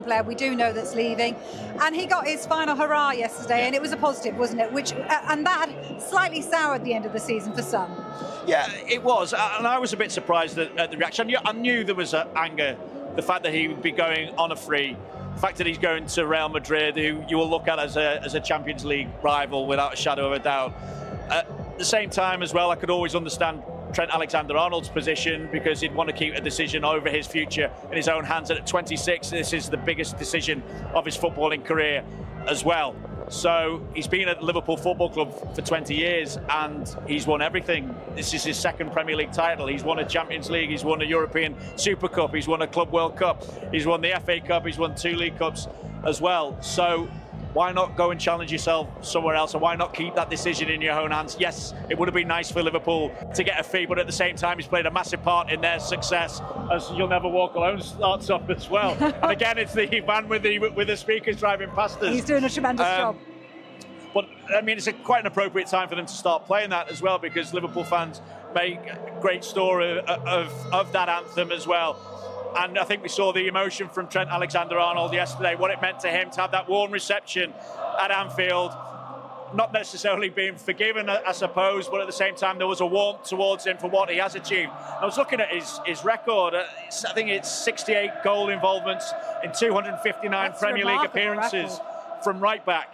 player we do know that's leaving, and he got his final hurrah yesterday, and it was a positive, wasn't it? Which and that slightly soured the end of the season for some. Yeah, it was, and I was a bit surprised at the reaction. I knew there was anger, the fact that he would be going on a free, the fact that he's going to Real Madrid, who you will look at as a Champions League rival without a shadow of a doubt. At the same time as well, I could always understand Trent Alexander-Arnold's position, because he'd want to keep a decision over his future in his own hands. And at 26, this is the biggest decision of his footballing career as well. So he's been at Liverpool Football Club for 20 years and he's won everything. This is his second Premier League title. He's won a Champions League, he's won a European Super Cup, he's won a Club World Cup, he's won the FA Cup, he's won 2 League Cups as well. So why not go and challenge yourself somewhere else, and why not keep that decision in your own hands? Yes, it would have been nice for Liverpool to get a fee, but at the same time, he's played a massive part in their success, as You'll Never Walk Alone starts off as well. And again, it's the van with the speakers driving past us. He's doing a tremendous job. But I mean, it's quite an appropriate time for them to start playing that as well, because Liverpool fans make a great story of that anthem as well. And I think we saw the emotion from Trent Alexander-Arnold yesterday, what it meant to him to have that warm reception at Anfield. Not necessarily being forgiven, I suppose, but at the same time, there was a warmth towards him for what he has achieved. I was looking at his record. I think it's 68 goal involvements in 259 Premier League appearances from right back.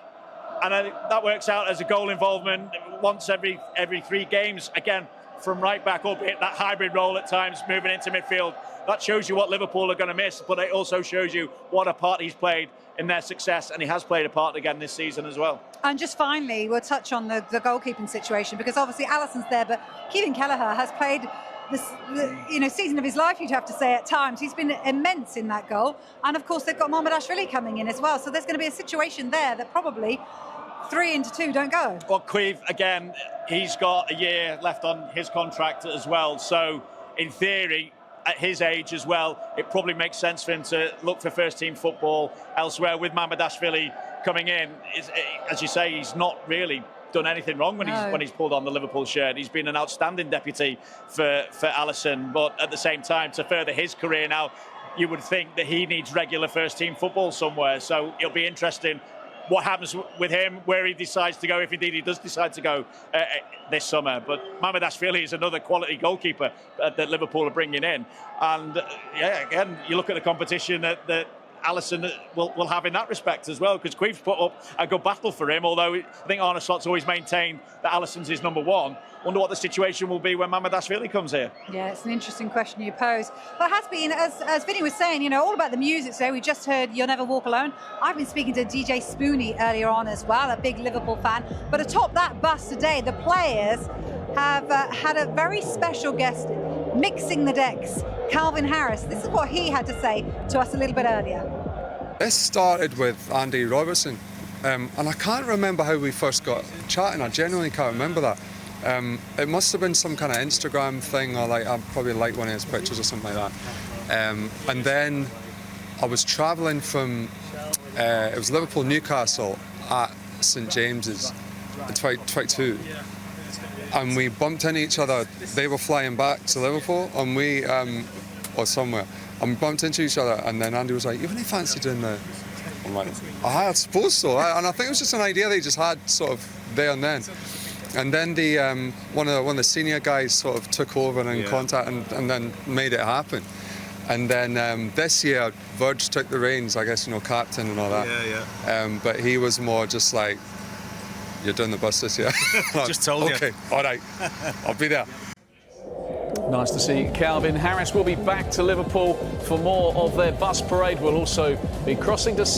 And that works out as a goal involvement once every 3 games, again, from right back, albeit that hybrid role at times, moving into midfield. That shows you what Liverpool are going to miss, but it also shows you what a part he's played in their success, and he has played a part again this season as well. And just finally, we'll touch on the goalkeeping situation, because obviously Alisson's there, but Kevin Kelleher has played the season of his life, you'd have to say, at times. He's been immense in that goal, and of course they've got Mamardashvili coming in as well, so there's going to be a situation there that probably 3 into 2 don't go. Well, Queeve, again, he's got a year left on his contract as well, so in theory, at his age as well, it probably makes sense for him to look for first-team football elsewhere. With Mamardashvili coming in, as you say, he's not really done anything wrong when he's pulled on the Liverpool shirt. He's been an outstanding deputy for Alisson, but at the same time, to further his career now, you would think that he needs regular first-team football somewhere. So it'll be interesting what happens with him, where he decides to go, if indeed he does decide to go this summer. But Mamardashvili is another quality goalkeeper that Liverpool are bringing in. And yeah, again, you look at the competition that Alisson will have in that respect as well, because Queeve's put up a good battle for him, although I think Arne Slot's always maintained that Alisson's his number 1. Wonder what the situation will be when Mamardashvili comes here. Yeah, it's an interesting question you pose. But it has been, as Vinny was saying, all about the music today. We just heard You'll Never Walk Alone. I've been speaking to DJ Spoonie earlier on as well, a big Liverpool fan. But atop that bus today, the players have had a very special guest mixing the decks, Calvin Harris. This is what he had to say to us a little bit earlier. This started with Andy Robertson, and I can't remember how we first got chatting. I genuinely can't remember that. It must have been some kind of Instagram thing, or I probably liked one of his pictures or something like that. And then I was travelling from, it was Liverpool Newcastle at St James's in 2022, and we bumped into each other. They were flying back to Liverpool, and we, or somewhere, and we bumped into each other, and then Andy was like, "You really fancy doing the?" I'm like, I suppose so. And I think it was just an idea they just had sort of there and then. And then the one of the senior guys sort of took over and contact and then made it happen. And then this year, Verge took the reins, I guess, captain and all that. But he was more just like, "You're doing the bus this year." Just told you. Okay, all right, I'll be there. Nice to see Calvin Harris. Will be back to Liverpool for more of their bus parade. We'll also be crossing to